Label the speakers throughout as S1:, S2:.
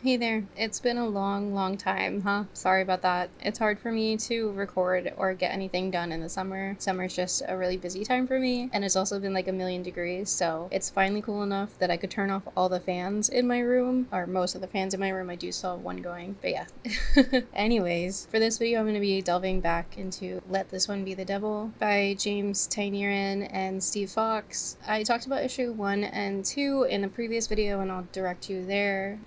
S1: Hey there. It's been a long time, huh? Sorry about that. It's hard for me to record or get anything done in the summer. Summer's just a really busy time for me, and it's also been like a million degrees, so it's finally cool enough that I could turn off all the fans in my room, or most of the fans in my room. I do still have one going, but yeah. Anyways, for this video, I'm going to be delving back into Let This One Be the Devil by James Tynion and Steve Foxe. I talked about issue 1 and 2 in a previous video, and I'll direct you there.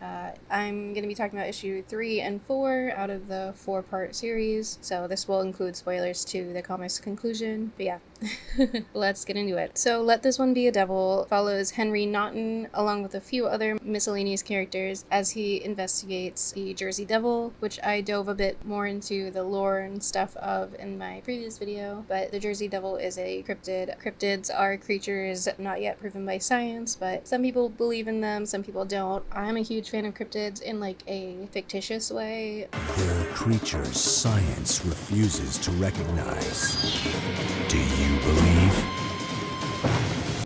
S1: I'm going to be talking about issue 3 and 4 out of the 4-part series, so this will include spoilers to the comic's conclusion, but yeah. Let's get into it. So Let This One Be a Devil follows Henry Naughton along with a few other miscellaneous characters as he investigates the Jersey Devil, which I dove a bit more into the lore and stuff of in my previous video, but the Jersey Devil is a cryptid. Cryptids are creatures not yet proven by science, but some people believe in them, some people don't. I'm a huge fan of cryptids in like a fictitious way.
S2: There are creatures science refuses to recognize. Do you believe?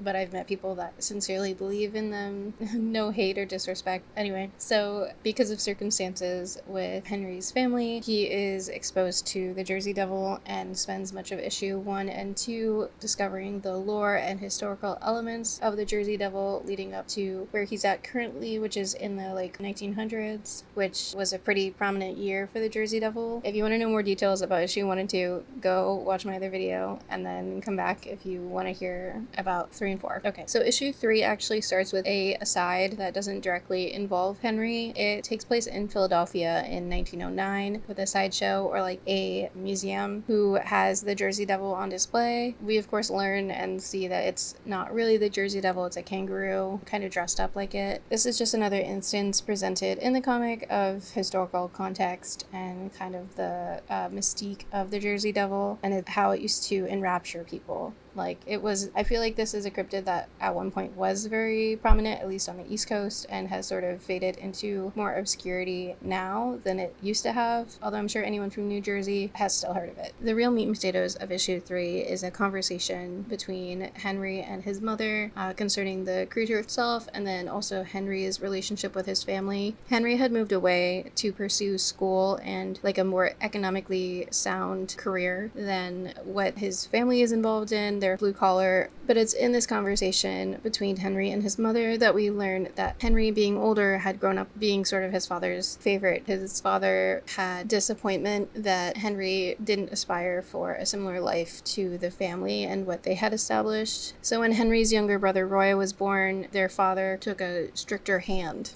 S1: But I've met people that sincerely believe in them. No hate or disrespect. Anyway, so because of circumstances with Henry's family, he is exposed to the Jersey Devil and spends much of issue 1 and 2 discovering the lore and historical elements of the Jersey Devil, leading up to where he's at currently, which is in the like 1900s, which was a pretty prominent year for the Jersey Devil. If you want to know more details about issue 1 and 2, go watch my other video and then come back if you want to hear about 3 and 4. Okay, so issue 3 actually starts with a aside that doesn't directly involve Henry. It takes place in Philadelphia in 1909 with a sideshow or like a museum who has the Jersey Devil on display. We of course learn and see that it's not really the Jersey Devil, it's a kangaroo kind of dressed up like it. This is just another instance presented in the comic of historical context and kind of the mystique of the Jersey Devil and how it used to enrapture people. Like, it was, I feel like this is a cryptid that at one point was very prominent, at least on the East Coast, and has sort of faded into more obscurity now than it used to have, although I'm sure anyone from New Jersey has still heard of it. The real meat and potatoes of issue 3 is a conversation between Henry and his mother concerning the creature itself, and then also Henry's relationship with his family. Henry had moved away to pursue school and like a more economically sound career than what his family is involved in. They're blue collar, but it's in this conversation between Henry and his mother that we learn that Henry, being older, had grown up being sort of his father's favorite. His father had disappointment that Henry didn't aspire for a similar life to the family and what they had established. So when Henry's younger brother Roy was born, their father took a stricter hand,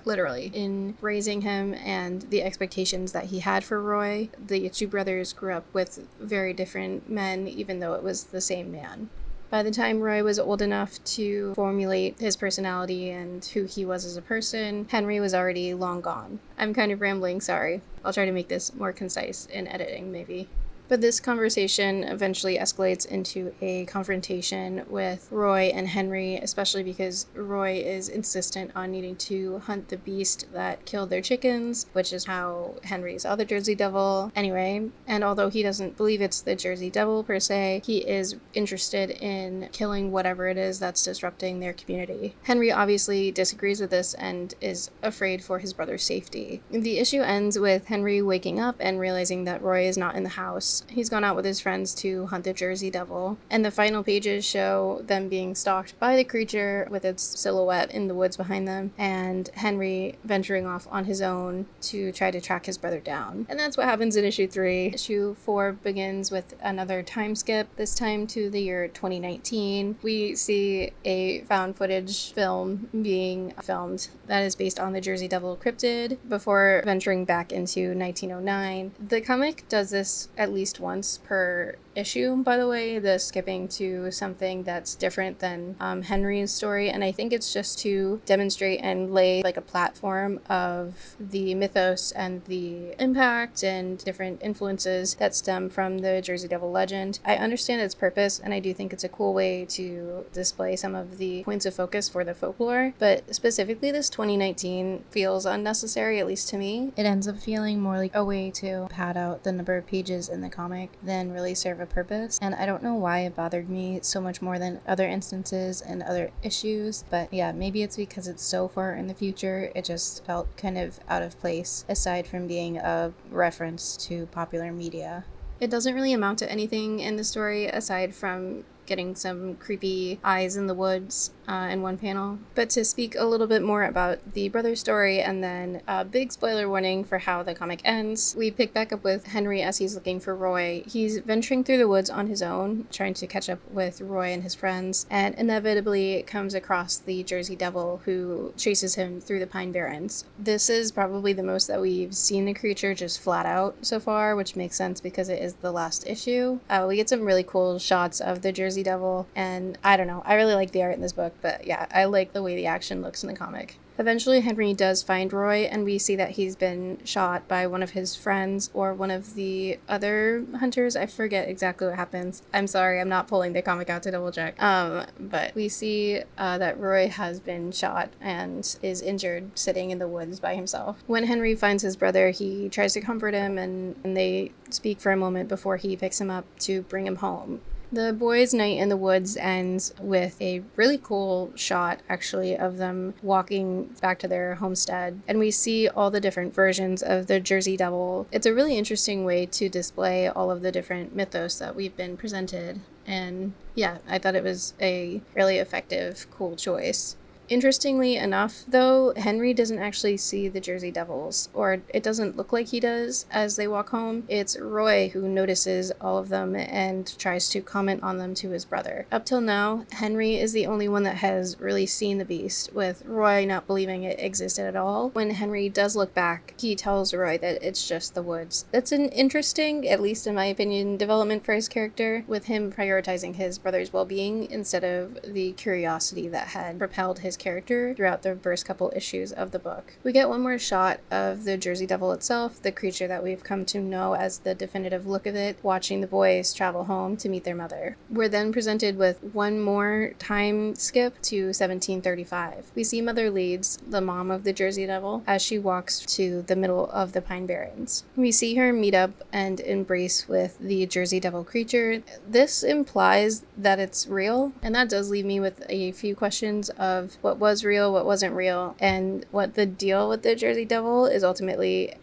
S1: literally, in raising him and the expectations that he had for Roy. The two brothers grew up with very different men, even though it was the same man. By the time Roy was old enough to formulate his personality and who he was as a person, Henry was already long gone. I'm kind of rambling, sorry. I'll try to make this more concise in editing, maybe. But this conversation eventually escalates into a confrontation with Roy and Henry, especially because Roy is insistent on needing to hunt the beast that killed their chickens, which is how Henry saw the Jersey Devil anyway. And although he doesn't believe it's the Jersey Devil per se, he is interested in killing whatever it is that's disrupting their community. Henry obviously disagrees with this and is afraid for his brother's safety. The issue ends with Henry waking up and realizing that Roy is not in the house. He's gone out with his friends to hunt the Jersey Devil, and the final pages show them being stalked by the creature with its silhouette in the woods behind them, and Henry venturing off on his own to try to track his brother down. And that's what happens in issue 3. Issue 4 begins with another time skip, this time to the year 2019. We see a found footage film being filmed that is based on the Jersey Devil cryptid before venturing back into 1909. The comic does this at least once per issue, by the way, the skipping to something that's different than Henry's story, and I think it's just to demonstrate and lay like a platform of the mythos and the impact and different influences that stem from the Jersey Devil legend. I understand its purpose, and I do think it's a cool way to display some of the points of focus for the folklore, but specifically this 2019 feels unnecessary, at least to me. It ends up feeling more like a way to pad out the number of pages in the comic than really serve a purpose. And I don't know why it bothered me so much more than other instances and other issues, but yeah, maybe it's because it's so far in the future, it just felt kind of out of place, aside from being a reference to popular media. It doesn't really amount to anything in the story aside from getting some creepy eyes in the woods in one panel. But to speak a little bit more about the brother story, and then a big spoiler warning for how the comic ends, we pick back up with Henry as he's looking for Roy. He's venturing through the woods on his own, trying to catch up with Roy and his friends, and inevitably comes across the Jersey Devil, who chases him through the Pine Barrens. This is probably the most that we've seen the creature just flat out so far, which makes sense because it is the last issue. We get some really cool shots of the Jersey Devil, and I don't know, I really like the art in this book, but yeah, I like the way the action looks in the comic. Eventually, Henry does find Roy, and we see that he's been shot by one of his friends or one of the other hunters. I forget exactly what happens. I'm sorry, I'm not pulling the comic out to double check. But we see that Roy has been shot and is injured sitting in the woods by himself. When Henry finds his brother, he tries to comfort him, and they speak for a moment before he picks him up to bring him home. The boys' night in the woods ends with a really cool shot, actually, of them walking back to their homestead. And we see all the different versions of the Jersey Devil. It's a really interesting way to display all of the different mythos that we've been presented. And yeah, I thought it was a really effective, cool choice. Interestingly enough, though, Henry doesn't actually see the Jersey Devils, or it doesn't look like he does as they walk home. It's Roy who notices all of them and tries to comment on them to his brother. Up till now, Henry is the only one that has really seen the beast, with Roy not believing it existed at all. When Henry does look back, he tells Roy that it's just the woods. That's an interesting, at least in my opinion, development for his character, with him prioritizing his brother's well-being instead of the curiosity that had propelled his character throughout the first couple issues of the book. We get one more shot of the Jersey Devil itself, the creature that we've come to know as the definitive look of it, watching the boys travel home to meet their mother. We're then presented with one more time skip to 1735. We see Mother Leeds, the mom of the Jersey Devil, as she walks to the middle of the Pine Barrens. We see her meet up and embrace with the Jersey Devil creature. This implies that it's real, and that does leave me with a few questions of what was real, what wasn't real, and what the deal with the Jersey Devil is ultimately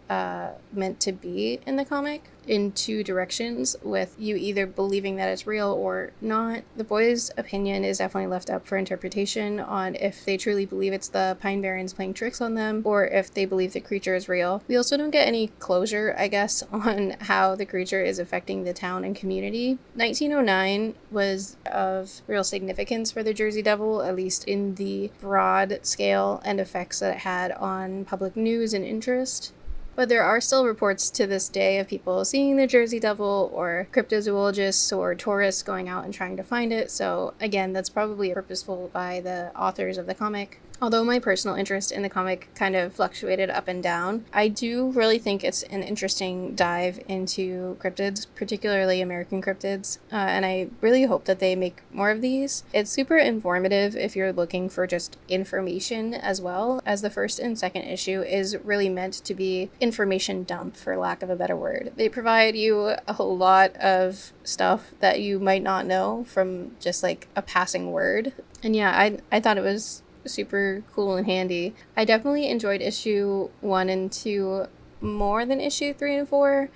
S1: meant to be in the comic, in two directions, with you either believing that it's real or not. The boys' opinion is definitely left up for interpretation on if they truly believe it's the Pine Barrens playing tricks on them, or if they believe the creature is real. We also don't get any closure, I guess, on how the creature is affecting the town and community. 1909 was of real significance for the Jersey Devil, at least in the broad scale and effects that it had on public news and interest. But there are still reports to this day of people seeing the Jersey Devil, or cryptozoologists or tourists going out and trying to find it, so again, that's probably purposeful by the authors of the comic. Although my personal interest in the comic kind of fluctuated up and down, I do really think it's an interesting dive into cryptids, particularly American cryptids, and I really hope that they make more of these. It's super informative if you're looking for just information, as well as the first and second issue is really meant to be information dump, for lack of a better word. They provide you a lot of stuff that you might not know from just like a passing word. And yeah, I thought it was super cool and handy. I definitely enjoyed issue 1 and 2 more than issue 3 and 4,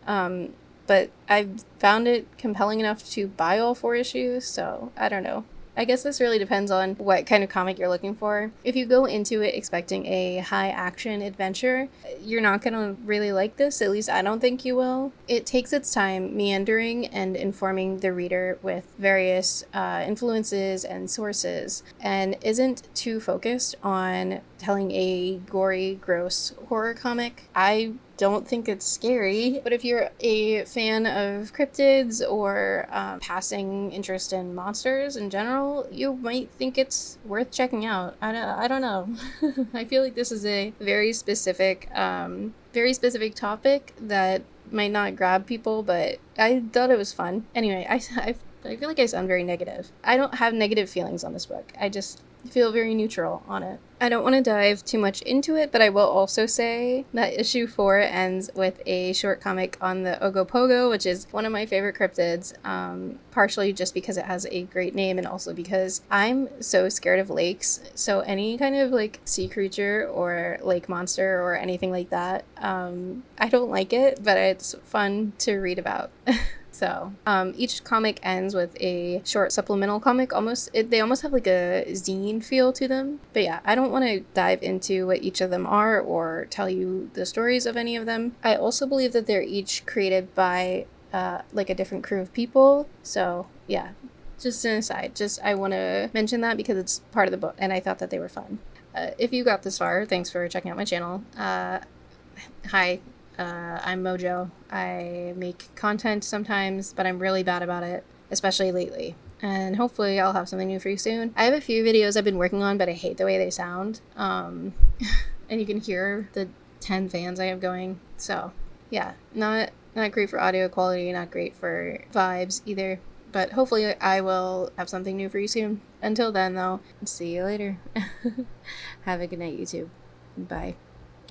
S1: but I found it compelling enough to buy all 4 issues, so I don't know. I guess this really depends on what kind of comic you're looking for. If you go into it expecting a high-action adventure, you're not going to really like this, at least I don't think you will. It takes its time meandering and informing the reader with various influences and sources, and isn't too focused on telling a gory, gross horror comic. I don't think it's scary, but if you're a fan of cryptids or passing interest in monsters in general, you might think it's worth checking out. I don't know. I feel like this is a very specific topic that might not grab people, but I thought it was fun. Anyway, I feel like I sound very negative. I don't have negative feelings on this book. I just feel very neutral on it. I don't want to dive too much into it, but I will also say that issue 4 ends with a short comic on the Ogopogo, which is one of my favorite cryptids, partially just because it has a great name and also because I'm so scared of lakes. So any kind of like sea creature or lake monster or anything like that, I don't like it, but it's fun to read about. So each comic ends with a short supplemental comic. They almost have like a zine feel to them. But yeah, I don't want to dive into what each of them are or tell you the stories of any of them. I also believe that they're each created by like a different crew of people. So yeah, just an aside. Just I want to mention that because it's part of the book and I thought that they were fun. If you got this far, thanks for checking out my channel. Hi. I'm Mojo. I make content sometimes, but I'm really bad about it, especially lately. And hopefully I'll have something new for you soon. I have a few videos I've been working on, but I hate the way they sound. And you can hear the 10 fans I have going. So yeah, not great for audio quality, not great for vibes either. But hopefully I will have something new for you soon. Until then though, see you later. Have a good night, YouTube. Bye.